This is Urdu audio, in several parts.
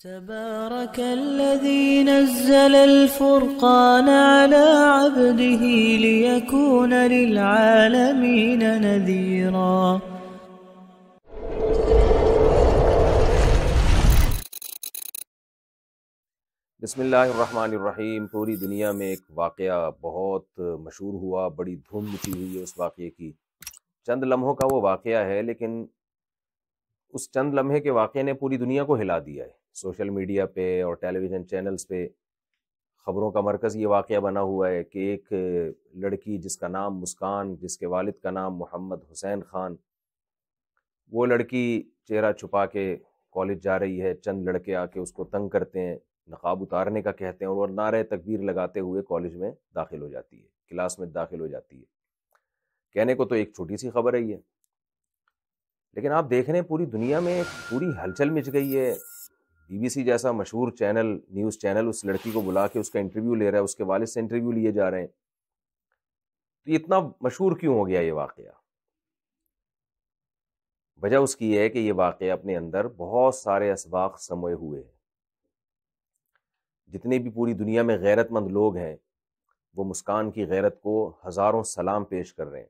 تبارك الذي نزل الفرقان على عبده ليكون للعالمين نذيرا۔ بسم اللہ الرحمن الرحیم۔ پوری دنیا میں ایک واقعہ بہت مشہور ہوا، بڑی دھوم مچی ہوئی ہے اس واقعے کی۔ چند لمحوں کا وہ واقعہ ہے، لیکن اس چند لمحے کے واقعے نے پوری دنیا کو ہلا دیا ہے۔ سوشل میڈیا پہ اور ٹیلی ویژن چینلز پہ خبروں کا مرکز یہ واقعہ بنا ہوا ہے کہ ایک لڑکی جس کا نام مسکان، جس کے والد کا نام محمد حسین خان، وہ لڑکی چہرہ چھپا کے کالج جا رہی ہے۔ چند لڑکے آ کے اس کو تنگ کرتے ہیں، نقاب اتارنے کا کہتے ہیں، اور نعرہ تکبیر لگاتے ہوئے کالج میں داخل ہو جاتی ہے، کلاس میں داخل ہو جاتی ہے۔ کہنے کو تو ایک چھوٹی سی خبر ہے یہ، لیکن آپ دیکھ رہے ہیں پوری دنیا میں پوری ہلچل مچ گئی ہے۔ بی بی سی جیسا مشہور چینل، نیوز چینل، اس لڑکی کو بلا کے اس کا انٹرویو لے رہا ہے، اس کے والد سے انٹرویو لیے جا رہے ہیں۔ تو یہ اتنا مشہور کیوں ہو گیا یہ واقعہ؟ وجہ اس کی ہے کہ یہ واقعہ اپنے اندر بہت سارے اسباق سموئے ہوئے ہیں۔ جتنے بھی پوری دنیا میں غیرت مند لوگ ہیں وہ مسکان کی غیرت کو ہزاروں سلام پیش کر رہے ہیں۔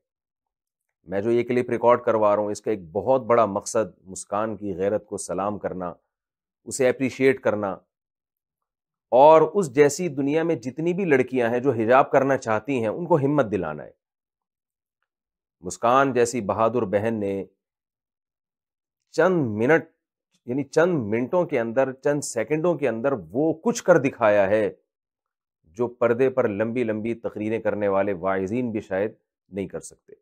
میں جو یہ کلپ ریکارڈ کروا رہا ہوں، اس کا ایک بہت بڑا مقصد مسکان کی غیرت کو سلام کرنا، اسے اپریشیٹ کرنا، اور اس جیسی دنیا میں جتنی بھی لڑکیاں ہیں جو حجاب کرنا چاہتی ہیں ان کو ہمت دلانا ہے۔ مسکان جیسی بہادر بہن نے چند منٹ، یعنی چند منٹوں کے اندر، چند سیکنڈوں کے اندر وہ کچھ کر دکھایا ہے جو پردے پر لمبی لمبی تقریریں کرنے والے واعظین بھی شاید نہیں کر سکتے۔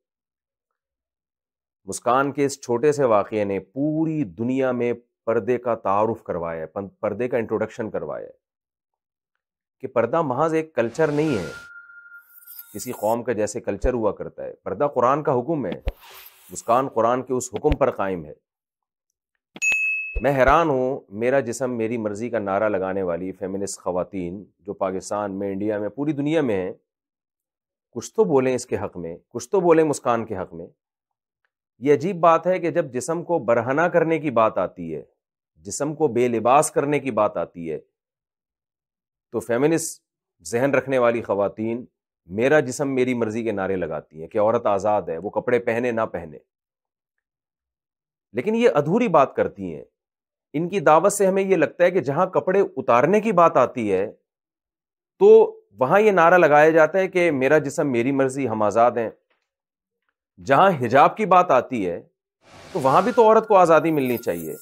مسکان کے اس چھوٹے سے واقعے نے پوری دنیا میں پردے کا تعارف کروایا ہے، پردے کا انٹروڈکشن کروایا ہے کہ پردہ محض ایک کلچر نہیں ہے کسی قوم کا جیسے کلچر ہوا کرتا ہے۔ پردہ قرآن کا حکم ہے۔ مسکان قرآن کے اس حکم پر قائم ہے۔ میں حیران ہوں، میرا جسم میری مرضی کا نعرہ لگانے والی فیمنسٹ خواتین جو پاکستان میں، انڈیا میں، پوری دنیا میں ہیں، کچھ تو بولیں اس کے حق میں، کچھ تو بولیں مسکان کے حق میں۔ یہ عجیب بات ہے کہ جب جسم کو برہنہ کرنے کی بات آتی ہے، جسم کو بے لباس کرنے کی بات آتی ہے، تو فیمنسٹ ذہن رکھنے والی خواتین میرا جسم میری مرضی کے نعرے لگاتی ہیں کہ عورت آزاد ہے، وہ کپڑے پہنے نہ پہنے۔ لیکن یہ ادھوری بات کرتی ہیں۔ ان کی دعوت سے ہمیں یہ لگتا ہے کہ جہاں کپڑے اتارنے کی بات آتی ہے تو وہاں یہ نعرہ لگایا جاتا ہے کہ میرا جسم میری مرضی، ہم آزاد ہیں۔ جہاں حجاب کی بات آتی ہے تو وہاں بھی تو عورت کو آزادی ملنی چاہیے۔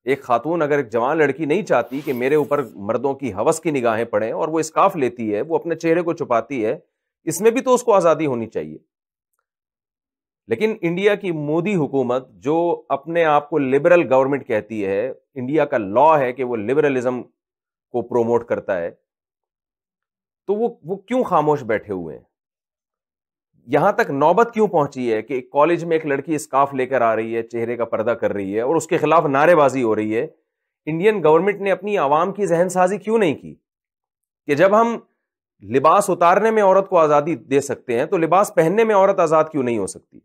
ایک خاتون، اگر ایک جوان لڑکی نہیں چاہتی کہ میرے اوپر مردوں کی ہوس کی نگاہیں پڑیں اور وہ اسکارف لیتی ہے، وہ اپنے چہرے کو چھپاتی ہے، اس میں بھی تو اس کو آزادی ہونی چاہیے۔ لیکن انڈیا کی مودی حکومت جو اپنے آپ کو لبرل گورنمنٹ کہتی ہے، انڈیا کا لا ہے کہ وہ لبرلزم کو پروموٹ کرتا ہے، تو وہ کیوں خاموش بیٹھے ہوئے ہیں؟ یہاں تک نوبت کیوں پہنچی ہے کہ کالج میں ایک لڑکی اسکارف لے کر آ رہی ہے، چہرے کا پردہ کر رہی ہے اور اس کے خلاف نعرے بازی ہو رہی ہے؟ انڈین گورنمنٹ نے اپنی عوام کی ذہن سازی کیوں نہیں کی کہ جب ہم لباس اتارنے میں عورت کو آزادی دے سکتے ہیں تو لباس پہننے میں عورت آزاد کیوں نہیں ہو سکتی؟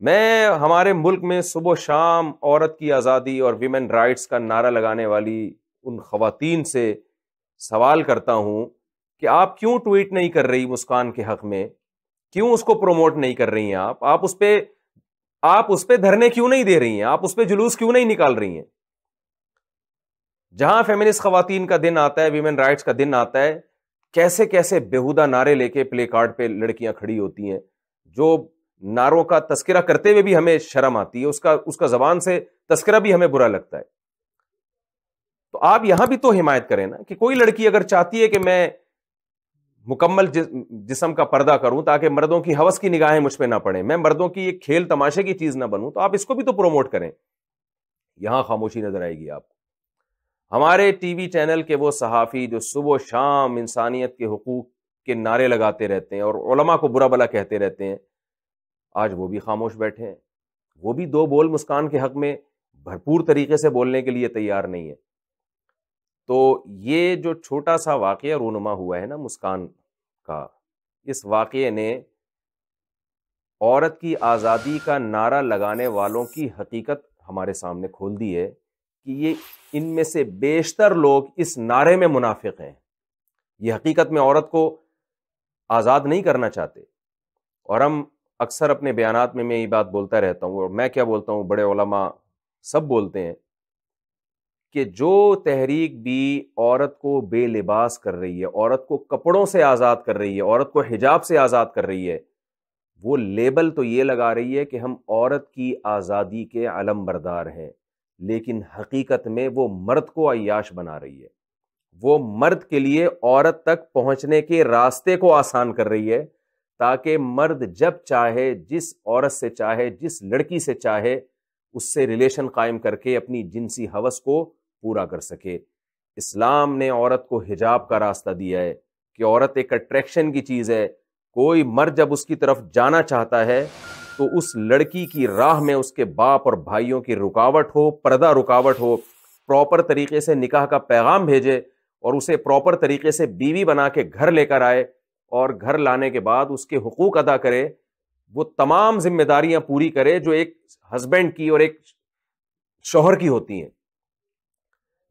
میں ہمارے ملک میں صبح و شام عورت کی آزادی اور ویمن رائٹس کا نعرہ لگانے والی ان خواتین سے سوال کرتا ہوں کہ آپ کیوں ٹویٹ نہیں کر رہی مسکان کے حق میں؟ کیوں اس کو پروموٹ نہیں کر رہی ہیں؟ آپ اس پہ دھرنے کیوں نہیں دے رہی ہیں؟ آپ اس پہ جلوس کیوں نہیں نکال رہی ہیں؟ جہاں فیمنسٹ خواتین کا دن آتا ہے، ویمن رائٹس کا دن آتا ہے، کیسے کیسے بیہودہ نعرے لے کے پلے کارڈ پہ لڑکیاں کھڑی ہوتی ہیں، جو نعروں کا تذکرہ کرتے ہوئے بھی ہمیں شرم آتی ہے، اس کا زبان سے تذکرہ بھی ہمیں برا لگتا ہے۔ تو آپ یہاں بھی تو حمایت کریں نا کہ کوئی لڑکی اگر چاہتی ہے کہ میں مکمل جسم کا پردہ کروں تاکہ مردوں کی ہوس کی نگاہیں مجھ پہ نہ پڑیں، میں مردوں کی ایک کھیل تماشے کی چیز نہ بنوں، تو آپ اس کو بھی تو پروموٹ کریں۔ یہاں خاموشی نظر آئے گی آپ کو۔ ہمارے ٹی وی چینل کے وہ صحافی جو صبح و شام انسانیت کے حقوق کے نعرے لگاتے رہتے ہیں اور علماء کو برا بلا کہتے رہتے ہیں، آج وہ بھی خاموش بیٹھے ہیں۔ وہ بھی دو بول مسکان کے حق میں بھرپور طریقے سے بولنے کے لیے تیار نہیں ہے۔ تو یہ جو چھوٹا سا واقعہ رونما ہوا ہے نا مسکان کا، اس واقعے نے عورت کی آزادی کا نعرہ لگانے والوں کی حقیقت ہمارے سامنے کھول دی ہے کہ یہ ان میں سے بیشتر لوگ اس نعرے میں منافق ہیں. یہ حقیقت میں عورت کو آزاد نہیں کرنا چاہتے. اور ہم اکثر اپنے بیانات میں یہ بات بولتا رہتا ہوں، اور میں کیا بولتا ہوں، بڑے علماء سب بولتے ہیں کہ جو تحریک بھی عورت کو بے لباس کر رہی ہے، عورت کو کپڑوں سے آزاد کر رہی ہے، عورت کو حجاب سے آزاد کر رہی ہے، وہ لیبل تو یہ لگا رہی ہے کہ ہم عورت کی آزادی کے علم بردار ہیں، لیکن حقیقت میں وہ مرد کو عیاش بنا رہی ہے. وہ مرد کے لیے عورت تک پہنچنے کے راستے کو آسان کر رہی ہے، تاکہ مرد جب چاہے، جس عورت سے چاہے، جس لڑکی سے چاہے، اس سے ریلیشن قائم کر کے اپنی جنسی ہوس کو پورا کر سکے. اسلام نے عورت کو حجاب کا راستہ دیا ہے کہ عورت ایک اٹریکشن کی چیز ہے. کوئی مرد جب اس کی طرف جانا چاہتا ہے تو اس لڑکی کی راہ میں اس کے باپ اور بھائیوں کی رکاوٹ ہو، پردہ رکاوٹ ہو، پراپر طریقے سے نکاح کا پیغام بھیجے اور اسے پراپر طریقے سے بیوی بنا کے گھر لے کر آئے، اور گھر لانے کے بعد اس کے حقوق ادا کرے، وہ تمام ذمہ داریاں پوری کرے جو ایک ہسبینڈ کی اور ایک شوہر کی ہوتی ہیں.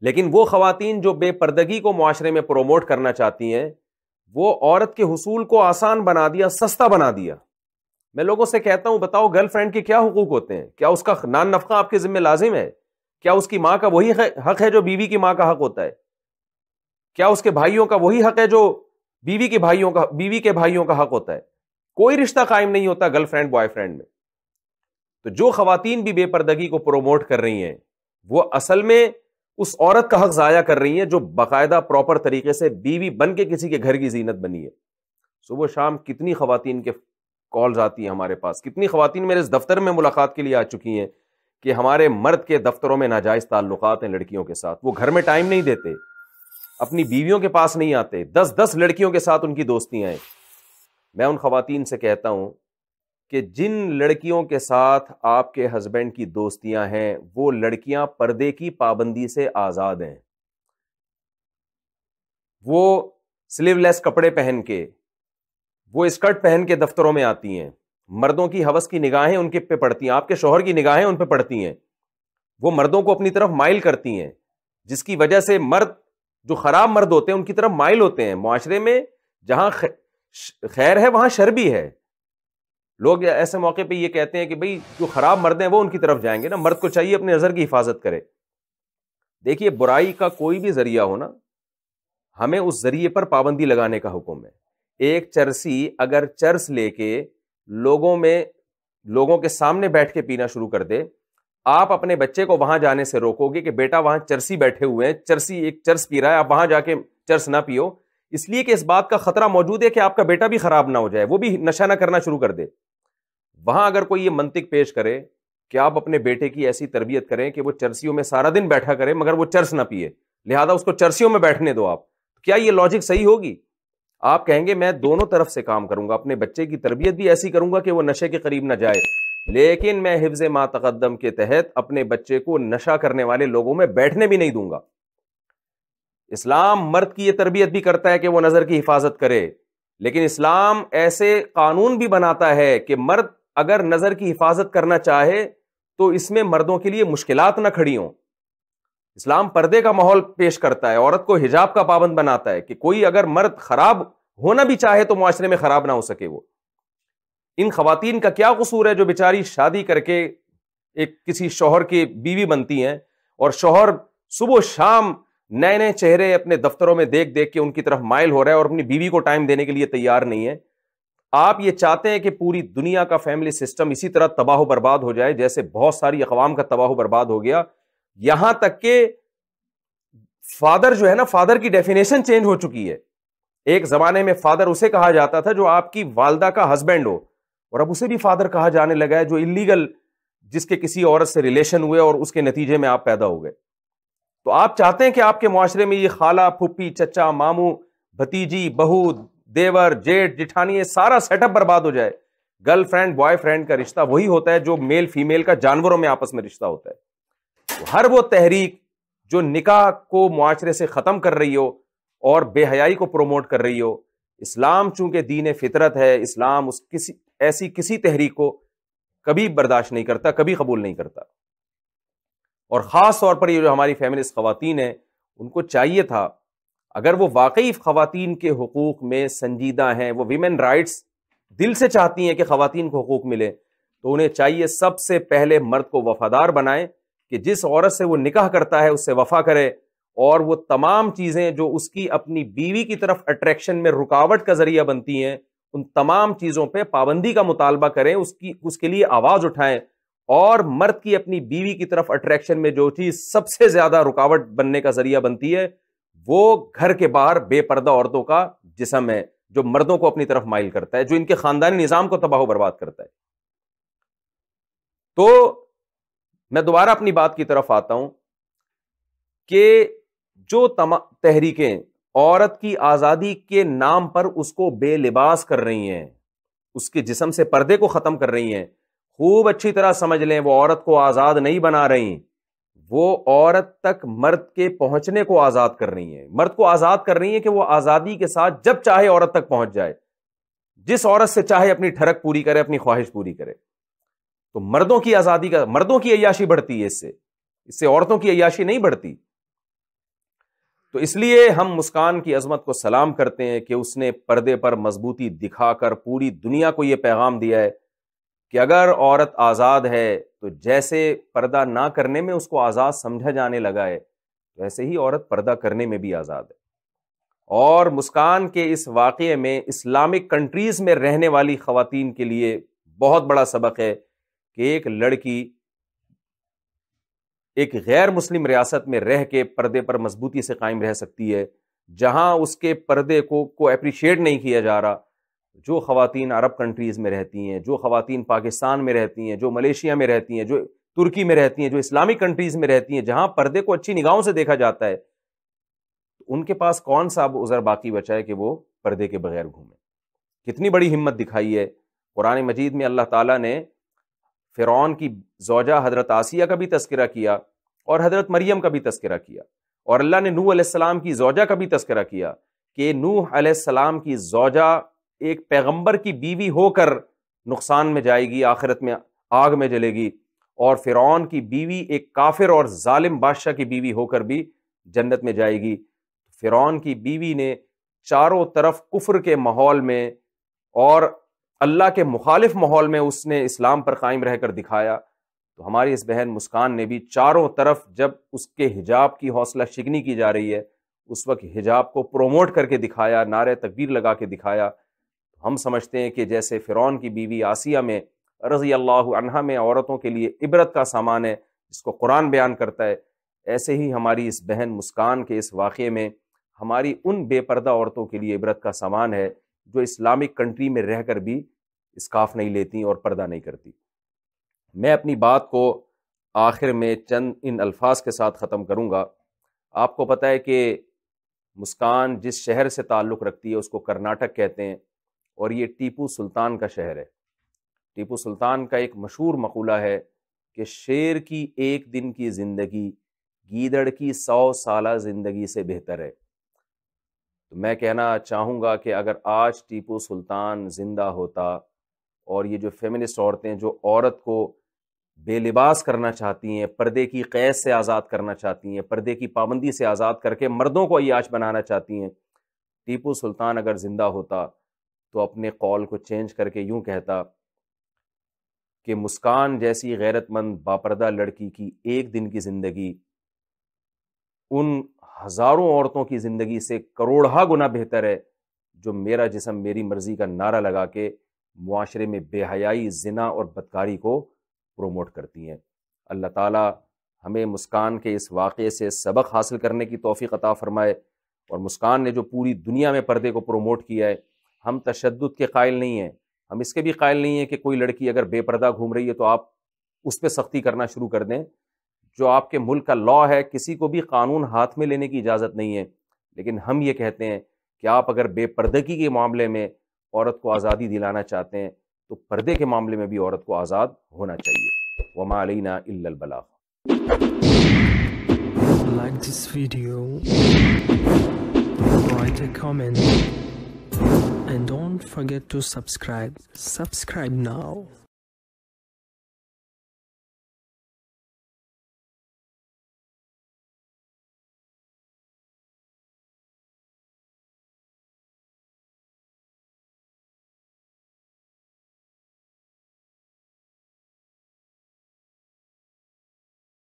لیکن وہ خواتین جو بے پردگی کو معاشرے میں پروموٹ کرنا چاہتی ہیں، وہ عورت کے حصول کو آسان بنا دیا، سستا بنا دیا. میں لوگوں سے کہتا ہوں، بتاؤ گرل فرینڈ کے کیا حقوق ہوتے ہیں؟ کیا اس کا نان نفقہ آپ کے ذمہ لازم ہے؟ کیا اس کی ماں کا وہی حق ہے جو بیوی کی ماں کا حق ہوتا ہے؟ کیا اس کے بھائیوں کا وہی حق ہے جو بیوی کے بھائیوں کا حق ہوتا ہے؟ کوئی رشتہ قائم نہیں ہوتا گرل فرینڈ بوائے فرینڈ میں. تو جو خواتین بھی بے پردگی کو پروموٹ کر رہی ہیں، وہ اصل میں اس عورت کا حق ضائع کر رہی ہیں جو باقاعدہ پراپر طریقے سے بیوی بن کے کسی کے گھر کی زینت بنی ہے. صبح شام کتنی خواتین کے کالز آتی ہیں ہمارے پاس، کتنی خواتین میرے اس دفتر میں ملاقات کے لیے آ چکی ہیں کہ ہمارے مرد کے دفتروں میں ناجائز تعلقات ہیں لڑکیوں کے ساتھ، وہ گھر میں ٹائم نہیں دیتے، اپنی بیویوں کے پاس نہیں آتے، 10 لڑکیوں کے ساتھ ان کی دوستیاں ہیں. میں ان خواتین سے کہتا ہوں کہ جن لڑکیوں کے ساتھ آپ کے ہسبینڈ کی دوستیاں ہیں، وہ لڑکیاں پردے کی پابندی سے آزاد ہیں. وہ سلیو لیس کپڑے پہن کے، وہ اسکرٹ پہن کے دفتروں میں آتی ہیں. مردوں کی ہوس کی نگاہیں ان کے پہ پڑتی ہیں، آپ کے شوہر کی نگاہیں ان پہ پڑتی ہیں، وہ مردوں کو اپنی طرف مائل کرتی ہیں، جس کی وجہ سے مرد جو خراب مرد ہوتے ہیں ان کی طرف مائل ہوتے ہیں. معاشرے میں جہاں خیر ہے وہاں شر بھی ہے. لوگ ایسے موقع پہ یہ کہتے ہیں کہ بھئی جو خراب مرد ہیں وہ ان کی طرف جائیں گے نا، مرد کو چاہیے اپنے نظر کی حفاظت کرے. دیکھیے، برائی کا کوئی بھی ذریعہ ہو نا، ہمیں اس ذریعے پر پابندی لگانے کا حکم ہے. ایک چرسی اگر چرس لے کے لوگوں کے سامنے بیٹھ کے پینا شروع کر دے، آپ اپنے بچے کو وہاں جانے سے روکو گے کہ بیٹا وہاں چرسی بیٹھے ہوئے ہیں، چرسی ایک چرس پی رہا ہے، آپ وہاں جا کے چرس نہ پیو، اس لیے کہ اس بات کا خطرہ موجود ہے کہ آپ کا بیٹا بھی خراب نہ ہو جائے، وہ بھی نشہ نہ کرنا شروع کر دے. وہاں اگر کوئی یہ منطق پیش کرے کہ آپ اپنے بیٹے کی ایسی تربیت کریں کہ وہ چرسیوں میں سارا دن بیٹھا کرے مگر وہ چرس نہ پیے، لہذا اس کو چرسیوں میں بیٹھنے دو، آپ کیا یہ لاجک صحیح ہوگی؟ آپ کہیں گے میں دونوں طرف سے کام کروں گا، اپنے بچے کی تربیت بھی ایسی کروں گا کہ وہ نشے کے قریب نہ جائے، لیکن میں حفظ ما تقدم کے تحت اپنے بچے کو نشہ کرنے والے لوگوں میں بیٹھنے بھی نہیں دوں گا. اسلام مرد کی یہ تربیت بھی کرتا ہے کہ وہ نظر کی حفاظت کرے، لیکن اسلام ایسے قانون بھی بناتا ہے کہ مرد اگر نظر کی حفاظت کرنا چاہے تو اس میں مردوں کے لیے مشکلات نہ کھڑی ہوں. اسلام پردے کا ماحول پیش کرتا ہے، عورت کو حجاب کا پابند بناتا ہے کہ کوئی اگر مرد خراب ہونا بھی چاہے تو معاشرے میں خراب نہ ہو سکے. وہ ان خواتین کا کیا قصور ہے جو بیچاری شادی کر کے ایک کسی شوہر کی بیوی بنتی ہیں، اور شوہر صبح شام نئے نئے چہرے اپنے دفتروں میں دیکھ دیکھ کے ان کی طرف مائل ہو رہا ہے اور اپنی بیوی کو ٹائم دینے کے لیے تیار نہیں ہے. آپ یہ چاہتے ہیں کہ پوری دنیا کا فیملی سسٹم اسی طرح تباہ و برباد ہو جائے جیسے بہت ساری اقوام کا تباہ و برباد ہو گیا. یہاں تک کہ فادر جو ہے نا، فادر کی ڈیفینیشن چینج ہو چکی ہے. ایک زمانے میں فادر اسے کہا جاتا تھا جو آپ کی والدہ کا ہسبینڈ ہو، اور اب اسے بھی فادر کہا جانے لگا ہے جو انلیگل، جس کے کسی عورت سے ریلیشن ہوئے اور اس کے نتیجے میں آپ پیدا ہو گئے. تو آپ چاہتے ہیں کہ آپ کے معاشرے میں یہ خالہ، پھپھی، چچا، ماموں، بھتیجی، بہو، دیور، جیٹ، جٹھانی، یہ سارا سیٹ اپ برباد ہو جائے. گرل فرینڈ بوائے فرینڈ کا رشتہ وہی ہوتا ہے جو میل فیمیل کا جانوروں میں آپس میں رشتہ ہوتا ہے. ہر وہ تحریک جو نکاح کو معاشرے سے ختم کر رہی ہو اور بے حیائی کو پروموٹ کر رہی ہو، اسلام چونکہ دین فطرت ہے، اسلام ایسی کسی تحریک کو کبھی برداشت نہیں کرتا، کبھی قبول نہیں کرتا. اور خاص طور پر یہ جو ہماری فیمنسٹ خواتین ہیں ان کو چاہیے تھا اگر وہ واقعی خواتین کے حقوق میں سنجیدہ ہیں, وہ ویمن رائٹس دل سے چاہتی ہیں کہ خواتین کو حقوق ملے, تو انہیں چاہیے سب سے پہلے مرد کو وفادار بنائیں کہ جس عورت سے وہ نکاح کرتا ہے اس سے وفا کرے, اور وہ تمام چیزیں جو اس کی اپنی بیوی کی طرف اٹریکشن میں رکاوٹ کا ذریعہ بنتی ہیں ان تمام چیزوں پہ پابندی کا مطالبہ کریں, اس کے لیے آواز اٹھائیں, اور مرد کی اپنی بیوی کی طرف اٹریکشن میں جو چیز سب سے زیادہ رکاوٹ بننے کا ذریعہ بنتی ہے وہ گھر کے باہر بے پردہ عورتوں کا جسم ہے, جو مردوں کو اپنی طرف مائل کرتا ہے, جو ان کے خاندانی نظام کو تباہ و برباد کرتا ہے. تو میں دوبارہ اپنی بات کی طرف آتا ہوں کہ جو تحریکیں عورت کی آزادی کے نام پر اس کو بے لباس کر رہی ہیں, اس کے جسم سے پردے کو ختم کر رہی ہیں, خوب اچھی طرح سمجھ لیں وہ عورت کو آزاد نہیں بنا رہی, وہ عورت تک مرد کے پہنچنے کو آزاد کر رہی ہیں, مرد کو آزاد کر رہی ہیں کہ وہ آزادی کے ساتھ جب چاہے عورت تک پہنچ جائے, جس عورت سے چاہے اپنی ٹھڑک پوری کرے, اپنی خواہش پوری کرے. تو مردوں کی آزادی کا, مردوں کی عیاشی بڑھتی ہے, اس سے عورتوں کی عیاشی نہیں بڑھتی. تو اس لیے ہم مسکان کی عظمت کو سلام کرتے ہیں کہ اس نے پردے پر مضبوطی دکھا کر پوری دنیا کو یہ پیغام دیا ہے کہ اگر عورت آزاد ہے تو جیسے پردہ نہ کرنے میں اس کو آزاد سمجھا جانے لگا ہے ویسے ہی عورت پردہ کرنے میں بھی آزاد ہے. اور مسکان کے اس واقعے میں اسلامک کنٹریز میں رہنے والی خواتین کے لیے بہت بڑا سبق ہے کہ ایک لڑکی ایک غیر مسلم ریاست میں رہ کے پردے پر مضبوطی سے قائم رہ سکتی ہے, جہاں اس کے پردے کو اپریشیٹ نہیں کیا جا رہا. جو خواتین عرب کنٹریز میں رہتی ہیں, جو خواتین پاکستان میں رہتی ہیں, جو ملیشیا میں رہتی ہیں, جو ترکی میں رہتی ہیں, جو اسلامک کنٹریز میں رہتی ہیں جہاں پردے کو اچھی نگاہوں سے دیکھا جاتا ہے, ان کے پاس کون سا اب عذر باقی بچا ہے کہ وہ پردے کے بغیر گھومیں. کتنی بڑی ہمت دکھائی ہے. قرآن مجید میں اللہ تعالیٰ نے فرعون کی زوجہ حضرت آسیہ کا بھی تذکرہ کیا اور حضرت مریم کا بھی تذکرہ کیا, اور اللہ نے نوح علیہ السلام کی زوجہ کا بھی تذکرہ کیا کہ نوح علیہ السلام کی زوجہ ایک پیغمبر کی بیوی ہو کر نقصان میں جائے گی, آخرت میں آگ میں جلے گی, اور فرعون کی بیوی ایک کافر اور ظالم بادشاہ کی بیوی ہو کر بھی جنت میں جائے گی. فرعون کی بیوی نے چاروں طرف کفر کے ماحول میں اور اللہ کے مخالف ماحول میں اس نے اسلام پر قائم رہ کر دکھایا. تو ہماری اس بہن مسکان نے بھی چاروں طرف جب اس کے حجاب کی حوصلہ شکنی کی جا رہی ہے اس وقت حجاب کو پروموٹ کر کے دکھایا, نعرہ تکبیر لگا کے دکھایا. ہم سمجھتے ہیں کہ جیسے فرعون کی بیوی آسیہ میں رضی اللہ عنہا میں عورتوں کے لیے عبرت کا سامان ہے جس کو قرآن بیان کرتا ہے, ایسے ہی ہماری اس بہن مسکان کے اس واقعے میں ہماری ان بے پردہ عورتوں کے لیے عبرت کا سامان ہے جو اسلامک کنٹری میں رہ کر بھی اسکارف نہیں لیتی اور پردہ نہیں کرتی. میں اپنی بات کو آخر میں چند ان الفاظ کے ساتھ ختم کروں گا. آپ کو پتہ ہے کہ مسکان جس شہر سے تعلق رکھتی ہے اس کو کرناٹک کہتے ہیں, اور یہ ٹیپو سلطان کا شہر ہے. ٹیپو سلطان کا ایک مشہور مقولہ ہے کہ شیر کی ایک دن کی زندگی گیدڑ کی 100 سالہ زندگی سے بہتر ہے. تو میں کہنا چاہوں گا کہ اگر آج ٹیپو سلطان زندہ ہوتا اور یہ جو فیمنسٹ عورتیں جو عورت کو بے لباس کرنا چاہتی ہیں, پردے کی قید سے آزاد کرنا چاہتی ہیں, پردے کی پابندی سے آزاد کر کے مردوں کو عیاش بنانا چاہتی ہیں, ٹیپو سلطان اگر زندہ ہوتا تو اپنے قول کو چینج کر کے یوں کہتا کہ مسکان جیسی غیرت مند باپردہ لڑکی کی ایک دن کی زندگی ان ہزاروں عورتوں کی زندگی سے کروڑہا گنا بہتر ہے جو میرا جسم میری مرضی کا نعرہ لگا کے معاشرے میں بے حیائی, زنا اور بدکاری کو پروموٹ کرتی ہیں. اللہ تعالیٰ ہمیں مسکان کے اس واقعے سے سبق حاصل کرنے کی توفیق عطا فرمائے, اور مسکان نے جو پوری دنیا میں پردے کو پروموٹ کیا ہے, ہم تشدد کے قائل نہیں ہیں, ہم اس کے بھی قائل نہیں ہیں کہ کوئی لڑکی اگر بے پردہ گھوم رہی ہے تو آپ اس پہ سختی کرنا شروع کر دیں. جو آپ کے ملک کا لا ہے کسی کو بھی قانون ہاتھ میں لینے کی اجازت نہیں ہے, لیکن ہم یہ کہتے ہیں کہ آپ اگر بے پردگی کے معاملے میں عورت کو آزادی دلانا چاہتے ہیں تو پردے کے معاملے میں بھی عورت کو آزاد ہونا چاہیے. وما علینا الا البلاغ. Like this video, write a comment, and don't forget to subscribe. Subscribe now.